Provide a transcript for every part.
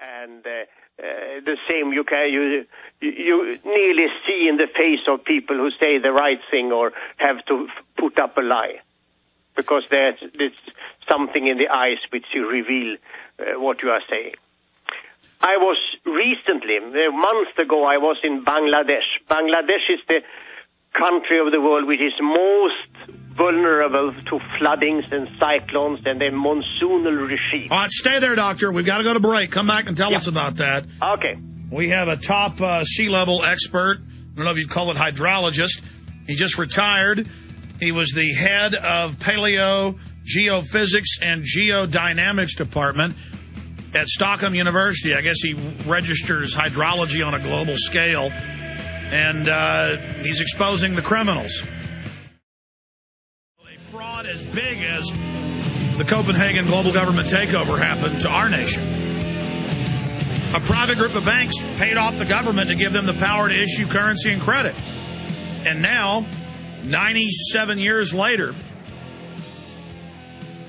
And the same you nearly see in the face of people who say the right thing or have to put up a lie, because there's something in the eyes which you reveal what you are saying. I was recently, a month ago, I was in Bangladesh. Bangladesh is the country of the world which is most vulnerable to floodings and cyclones and a monsoonal regime. All right, stay there, Doctor. We've got to go to break. Come back and tell us about that. Okay. We have a top sea level expert. I don't know if you'd call it hydrologist. He just retired. He was the head of Paleogeophysics and Geodynamics department at Stockholm University. I guess he registers hydrology on a global scale. And he's exposing the criminals. A fraud as big as the Copenhagen global government takeover happened to our nation. A private group of banks paid off the government to give them the power to issue currency and credit. And now, 97 years later,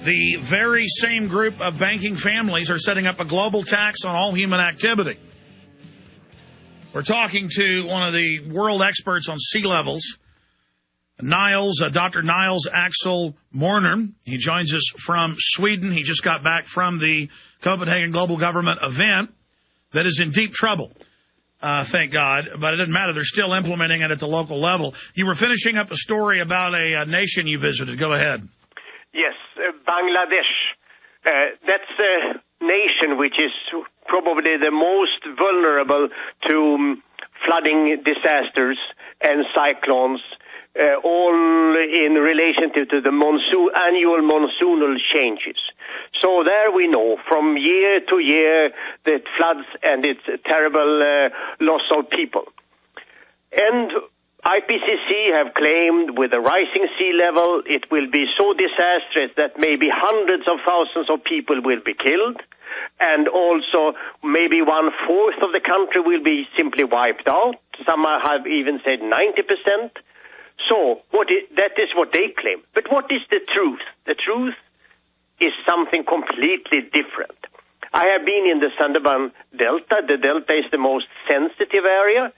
the very same group of banking families are setting up a global tax on all human activity. We're talking to one of the world experts on sea levels, Dr. Nils-Axel Morner. He joins us from Sweden. He just got back from the Copenhagen Global Government event that is in deep trouble, thank God. But it doesn't matter. They're still implementing it at the local level. You were finishing up a story about a nation you visited. Go ahead. Yes, Bangladesh. That's a nation which is probably the most vulnerable to flooding disasters and cyclones, all in relation to the annual monsoonal changes. So there we know from year to year that floods and its terrible loss of people. And IPCC have claimed with the rising sea level it will be so disastrous that maybe hundreds of thousands of people will be killed, and also maybe 1/4 of the country will be simply wiped out. Some have even said 90%. So that is what they claim. But what is the truth? The truth is something completely different. I have been in the Sundarban Delta. The Delta is the most sensitive area.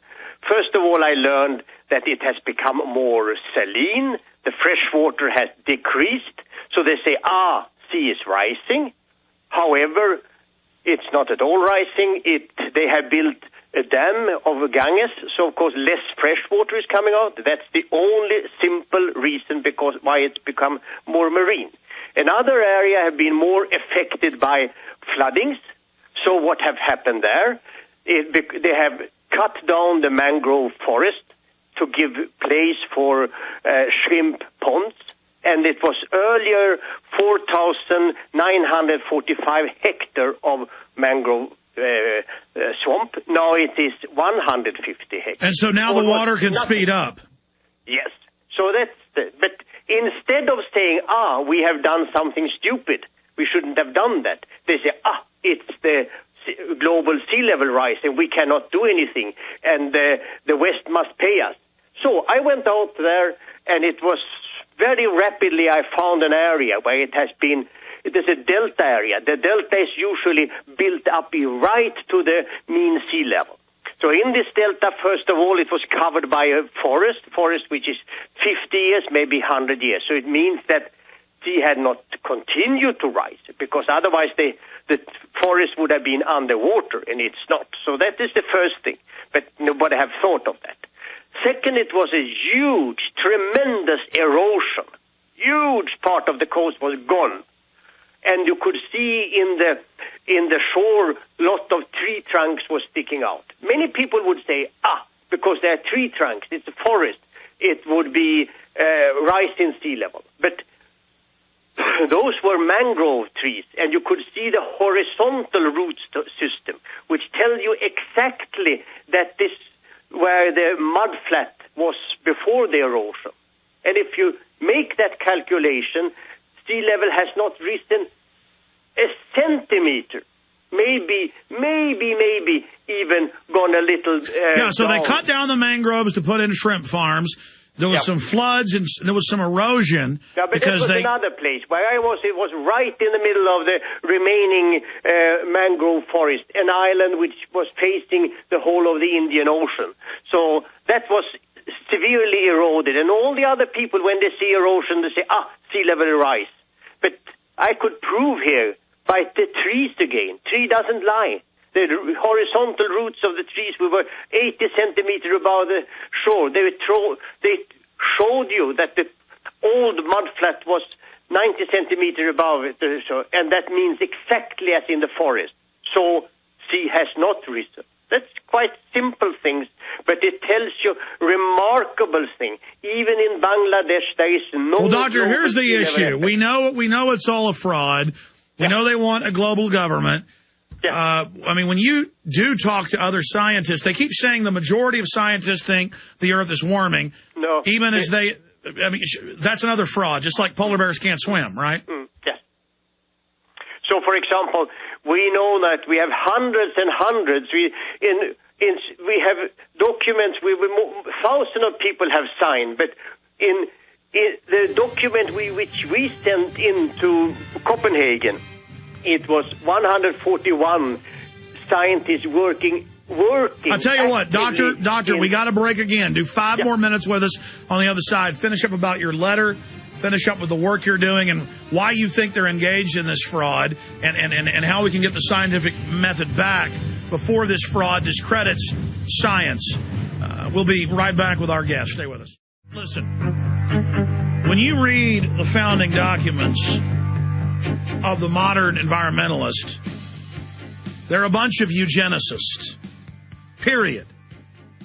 First of all, I learned that it has become more saline. The fresh water has decreased. So they say, sea is rising. However, it's not at all rising. They have built a dam of Ganges, so of course less fresh water is coming out. That's the only simple reason why it's become more marine. Another area have been more affected by floodings. So what have happened there? They have cut down the mangrove forest to give place for shrimp ponds. And it was earlier 4,945 hectares of mangrove swamp. Now it is 150 hectares. And so now the water can speed up. Yes. So but instead of saying, we have done something stupid, we shouldn't have done that, they say, it's the global sea level rise and we cannot do anything and the West must pay us. So I went out there and it was very rapidly I found an area where it is a delta area. The delta is usually built up right to the mean sea level. So in this delta, first of all, it was covered by a forest which is 50 years, maybe 100 years. So it means that sea had not continued to rise, because otherwise the forest would have been underwater, and it's not. So that is the first thing, but nobody have thought of that. Second, it was a huge, tremendous erosion. Huge part of the coast was gone. And you could see in the shore, lot of tree trunks were sticking out. Many people would say, because there are tree trunks, it's a forest, it would be rising sea level. But those were mangrove trees, and you could see the horizontal root system, which tell you exactly that this where the mud flat was before the erosion. And if you make that calculation, sea level has not risen a centimeter. Maybe even gone a little so down. they cut down the mangroves to put in shrimp farms. There was some floods and there was some erosion. Yeah, but because that was another place where I was. It was right in the middle of the remaining mangrove forest, an island which was facing the whole of the Indian Ocean. So that was severely eroded. And all the other people, when they see erosion, they say, sea level rise. But I could prove here by the trees again. Tree doesn't lie. The horizontal roots of the trees were 80 centimeters above the shore. They showed you that the old mudflat was 90 centimeters above the shore, and that means exactly as in the forest. So sea has not risen. That's quite simple things, but it tells you remarkable thing. Even in Bangladesh, there is no... Well, Doctor, here's the issue. We know it's all a fraud. We know they want a global government. Yeah. I mean, when you do talk to other scientists, they keep saying the majority of scientists think the Earth is warming. No. Even as that's another fraud, just like polar bears can't swim, right? Yes. So, for example, we know that we have hundreds and hundreds. We have documents thousands of people have signed, but in the document which we sent into Copenhagen, it was 141 scientists working. I'll tell you what, Doctor, we got to break again. Do 5 more minutes with us on the other side. Finish up about your letter. Finish up with the work you're doing and why you think they're engaged in this fraud and how we can get the scientific method back before this fraud discredits science. We'll be right back with our guest. Stay with us. Listen, when you read the founding documents of the modern environmentalist, they're a bunch of eugenicists, period.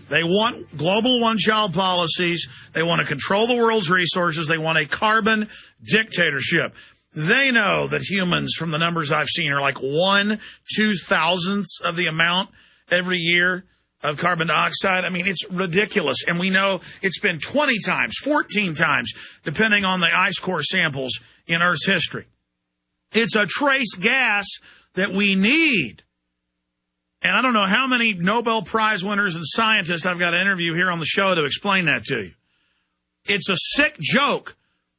They want global one-child policies. They want to control the world's resources. They want a carbon dictatorship. They know that humans, from the numbers I've seen, are like 1/2,000th of the amount every year of carbon dioxide. I mean, it's ridiculous. And we know it's been 20 times, 14 times, depending on the ice core samples in Earth's history. It's a trace gas that we need. And I don't know how many Nobel Prize winners and scientists I've got to interview here on the show to explain that to you. It's a sick joke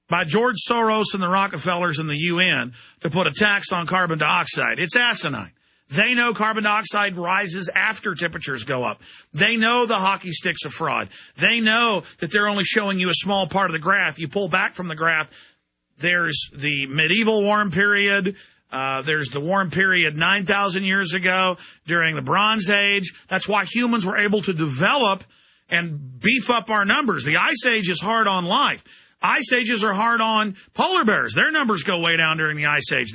by George Soros and the Rockefellers and the UN to put a tax on carbon dioxide. It's asinine. They know carbon dioxide rises after temperatures go up. They know the hockey stick's a fraud. They know that they're only showing you a small part of the graph. You pull back from the graph, there's the medieval warm period. There's the warm period 9,000 years ago during the Bronze Age. That's why humans were able to develop and beef up our numbers. The Ice Age is hard on life. Ice Ages are hard on polar bears. Their numbers go way down during the Ice Age.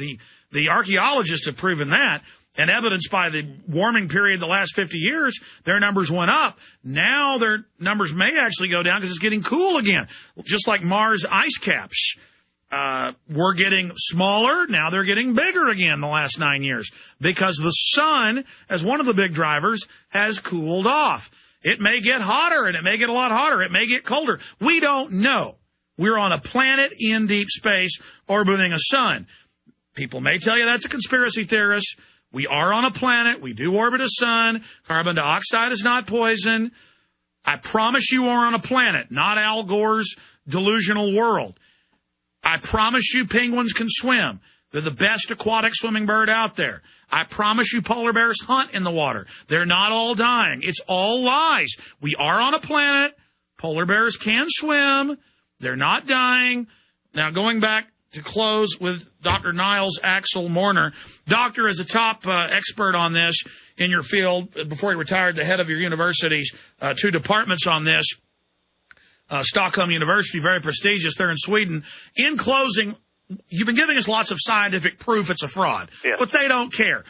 The archaeologists have proven that, and evidenced by the warming period the last 50 years, their numbers went up. Now their numbers may actually go down because it's getting cool again, just like Mars ice caps. We're getting smaller. Now they're getting bigger again the last 9 years because the sun, as one of the big drivers, has cooled off. It may get hotter, and it may get a lot hotter. It may get colder. We don't know. We're on a planet in deep space orbiting a sun. People may tell you that's a conspiracy theorist. We are on a planet. We do orbit a sun. Carbon dioxide is not poison. I promise you are on a planet, not Al Gore's delusional world. I promise you penguins can swim. They're the best aquatic swimming bird out there. I promise you polar bears hunt in the water. They're not all dying. It's all lies. We are on a planet. Polar bears can swim. They're not dying. Now, going back to close with Dr. Nils-Axel Morner. Doctor is a top expert on this in your field. Before he retired, the head of your university's 2 departments on this. Stockholm University, very prestigious there in Sweden. In closing, you've been giving us lots of scientific proof it's a fraud, but they don't care.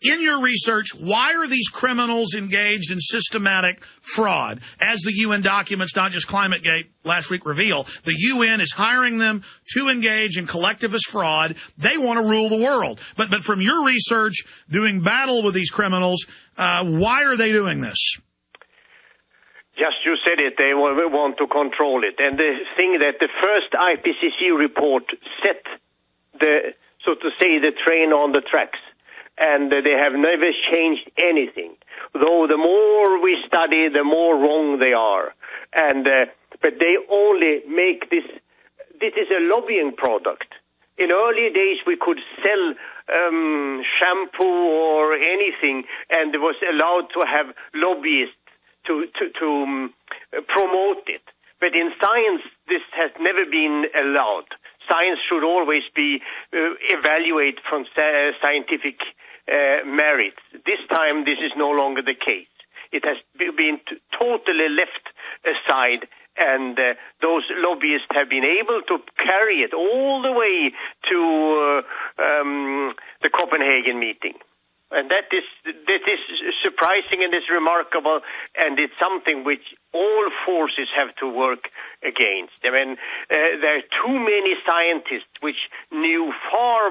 In your research, why are these criminals engaged in systematic fraud? As the UN documents, not just ClimateGate last week, reveal, the UN is hiring them to engage in collectivist fraud. They want to rule the world. But from your research, doing battle with these criminals, why are they doing this? Just you said it, they want to control it. And the thing that the first IPCC report set the, so to say, the train on the tracks. And they have never changed anything. Though the more we study, the more wrong they are. And but they only make this. This is a lobbying product. In early days, we could sell shampoo or anything, and it was allowed to have lobbyists to promote it. But in science, this has never been allowed. Science should always be evaluated from scientific merits. This time, this is no longer the case. It has been totally left aside, and those lobbyists have been able to carry it all the way to the Copenhagen meeting. And that is surprising and it's remarkable, and it's something which all forces have to work against. I mean, there are too many scientists which knew far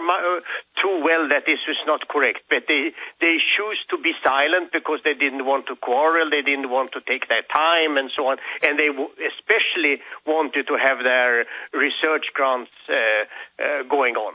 too well that this was not correct, but they choose to be silent because they didn't want to quarrel, they didn't want to take their time and so on, and they especially wanted to have their research grants going on.